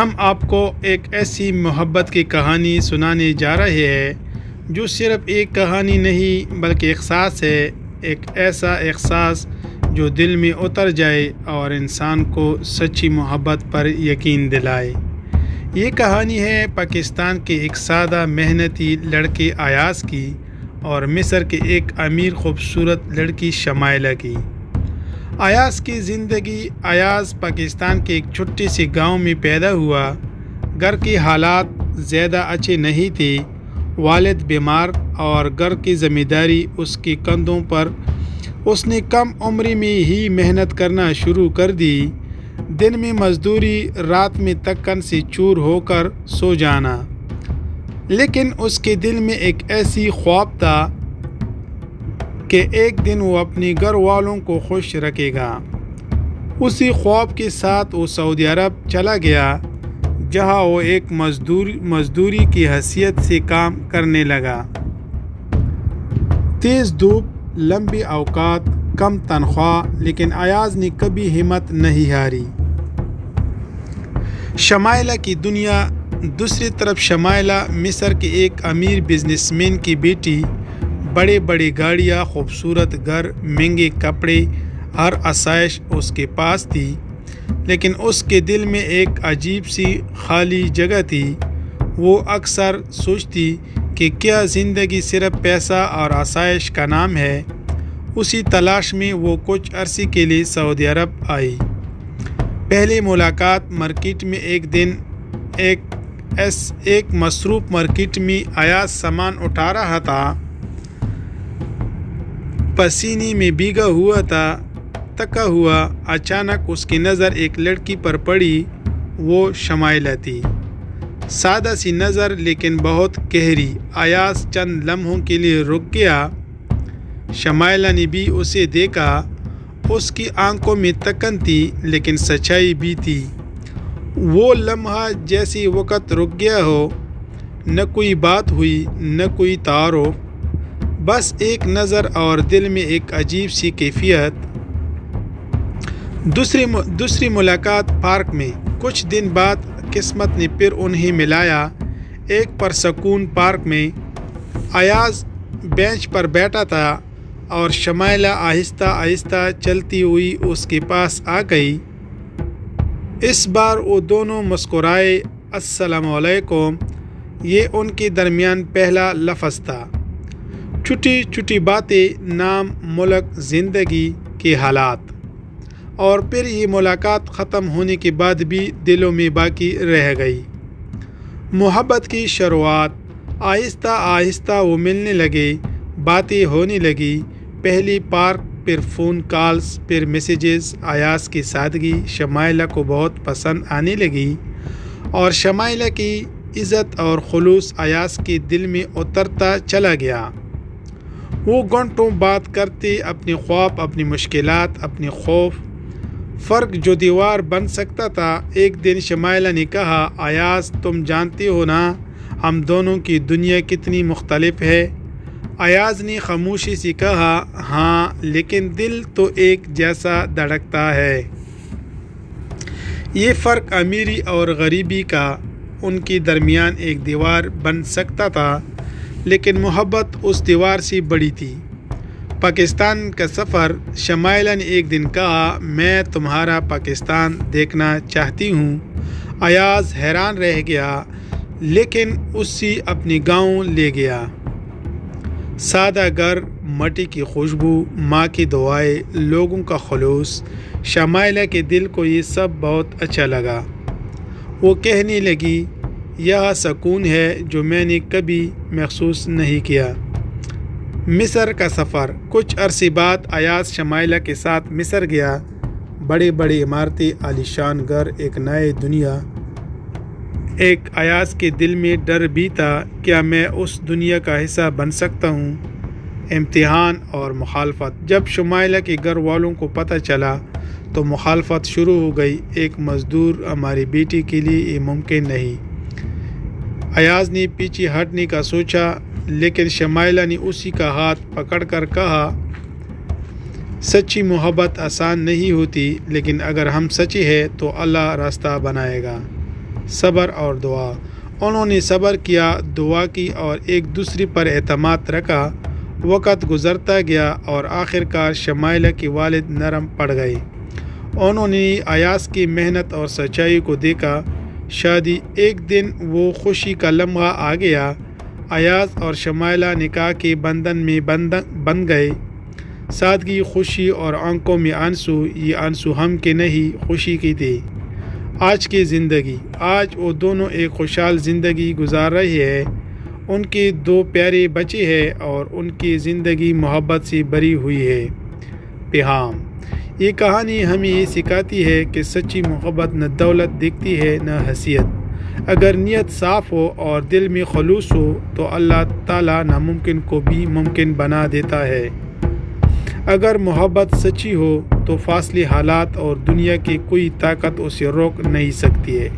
ہم آپ کو ایک ایسی محبت کی کہانی سنانے جا رہے ہیں جو صرف ایک کہانی نہیں بلکہ احساس ہے، ایک ایسا احساس جو دل میں اتر جائے اور انسان کو سچی محبت پر یقین دلائے۔ یہ کہانی ہے پاکستان کے ایک سادہ محنتی لڑکے ایاز کی اور مصر کے ایک امیر خوبصورت لڑکی شمائلہ کی۔ ایاز کی زندگی۔ ایاز پاکستان کے ایک چھوٹے سے گاؤں میں پیدا ہوا۔ گھر کے حالات زیادہ اچھے نہیں تھے، والد بیمار اور گھر کی ذمہ داری اس کے کندھوں پر۔ اس نے کم عمری میں ہی محنت کرنا شروع کر دی، دن میں مزدوری، رات میں تکن سے چور ہو کر سو جانا۔ لیکن اس کے دل میں ایک ایسی خواب تھا کہ ایک دن وہ اپنے گھر والوں کو خوش رکھے گا۔ اسی خواب کے ساتھ وہ سعودی عرب چلا گیا، جہاں وہ ایک مزدوری کی حیثیت سے کام کرنے لگا۔ تیز دھوپ، لمبی اوقات، کم تنخواہ، لیکن ایاز نے کبھی ہمت نہیں ہاری۔ شمائلہ کی دنیا۔ دوسری طرف شمائلہ مصر کے ایک امیر بزنس مین کی بیٹی۔ بڑے بڑے گاڑیاں، خوبصورت گھر، مہنگے کپڑے، ہر آسائش اس کے پاس تھی، لیکن اس کے دل میں ایک عجیب سی خالی جگہ تھی۔ وہ اکثر سوچتی کہ کیا زندگی صرف پیسہ اور آسائش کا نام ہے۔ اسی تلاش میں وہ کچھ عرصے کے لیے سعودی عرب آئی۔ پہلی ملاقات مارکیٹ میں۔ ایک دن ایک مصروف مارکیٹ میں ایاز سامان اٹھا رہا تھا، پسینے میں بھیگا ہوا تھا، تھکا ہوا۔ اچانک اس کی نظر ایک لڑکی پر پڑی۔ وہ شمائلہ تھی۔ سادہ سی نظر لیکن بہت گہری۔ ایاز چند لمحوں کے لیے رک گیا۔ شمائلہ نے بھی اسے دیکھا۔ اس کی آنکھوں میں تکن تھی لیکن سچائی بھی تھی۔ وہ لمحہ جیسے وقت رک گیا ہو، نہ کوئی بات ہوئی، نہ کوئی تعارف، بس ایک نظر اور دل میں ایک عجیب سی کیفیت۔ دوسری ملاقات پارک میں۔ کچھ دن بعد قسمت نے پھر انہیں ملایا، ایک پرسکون پارک میں۔ ایاز بینچ پر بیٹھا تھا اور شمائلہ آہستہ آہستہ چلتی ہوئی اس کے پاس آ گئی۔ اس بار وہ دونوں مسکرائے۔ السلام علیکم۔ یہ ان کے درمیان پہلا لفظ تھا۔ چھوٹی چھوٹی باتیں، نام، ملک، زندگی کے حالات۔ اور پھر یہ ملاقات ختم ہونے کے بعد بھی دلوں میں باقی رہ گئی۔ محبت کی شروعات۔ آہستہ آہستہ وہ ملنے لگے، باتیں ہونے لگی۔ پہلی پارک، پھر فون کالز، پھر میسیجز۔ ایاز کی سادگی شمائلہ کو بہت پسند آنے لگی، اور شمائلہ کی عزت اور خلوص ایاز کے دل میں اترتا چلا گیا۔ وہ گھنٹوں بات کرتے، اپنے خواب، اپنی مشکلات، اپنے خوف۔ فرق جو دیوار بن سکتا تھا۔ ایک دن شمائلہ نے کہا، ایاز تم جانتے ہو نا ہم دونوں کی دنیا کتنی مختلف ہے؟ ایاز نے خاموشی سے کہا، ہاں، لیکن دل تو ایک جیسا دھڑکتا ہے۔ یہ فرق امیری اور غریبی کا۔ ان کے درمیان ایک دیوار بن سکتا تھا، لیکن محبت اس دیوار سے بڑی تھی۔ پاکستان کا سفر۔ شمائلہ نے ایک دن کہا، میں تمہارا پاکستان دیکھنا چاہتی ہوں۔ ایاز حیران رہ گیا، لیکن اسے اپنے گاؤں لے گیا۔ سادہ گھر، مٹی کی خوشبو، ماں کی دعائیں، لوگوں کا خلوص۔ شمائلہ کے دل کو یہ سب بہت اچھا لگا۔ وہ کہنے لگی، یہ سکون ہے جو میں نے کبھی محسوس نہیں کیا۔ مصر کا سفر۔ کچھ عرصے بعد ایاز شمائلہ کے ساتھ مصر گیا۔ بڑے بڑے عمارتیں، عالیشان گھر، ایک نئی دنیا۔ ایک ایاز کے دل میں ڈر بھی تھا، کیا میں اس دنیا کا حصہ بن سکتا ہوں؟ امتحان اور مخالفت۔ جب شمائلہ کے گھر والوں کو پتہ چلا تو مخالفت شروع ہو گئی۔ ایک مزدور ہماری بیٹی کے لیے یہ ممکن نہیں۔ ایاز نے پیچھے ہٹنے کا سوچا، لیکن شمائلہ نے اسی کا ہاتھ پکڑ کر کہا، سچی محبت آسان نہیں ہوتی، لیکن اگر ہم سچے ہیں تو اللہ راستہ بنائے گا۔ صبر اور دعا۔ انہوں نے صبر کیا، دعا کی اور ایک دوسرے پر اعتماد رکھا۔ وقت گزرتا گیا اور آخرکار شمائلہ کے والد نرم پڑ گئے۔ انہوں نے ایاز کی محنت اور سچائی کو دیکھا۔ شادی ایک دن وہ خوشی کا لمحہ آ گیا۔ ایاز اور شمائلہ نکاح کے بندھن میں بندھ گئے۔ سادگی، خوشی اور آنکھوں میں آنسو، یہ آنسو ہم کے نہیں، خوشی کی تھی۔ آج کی زندگی، آج وہ دونوں ایک خوشحال زندگی گزار رہے ہیں۔ ان کے 2 پیارے بچے ہیں اور ان کی زندگی محبت سے بھری ہوئی ہے۔ پیغام: یہ کہانی ہمیں یہ سکھاتی ہے کہ سچی محبت نہ دولت دیکھتی ہے نہ حیثیت۔ اگر نیت صاف ہو اور دل میں خلوص ہو تو اللہ تعالیٰ ناممکن کو بھی ممکن بنا دیتا ہے۔ اگر محبت سچی ہو تو فاصلے، حالات اور دنیا کی کوئی طاقت اسے روک نہیں سکتی ہے۔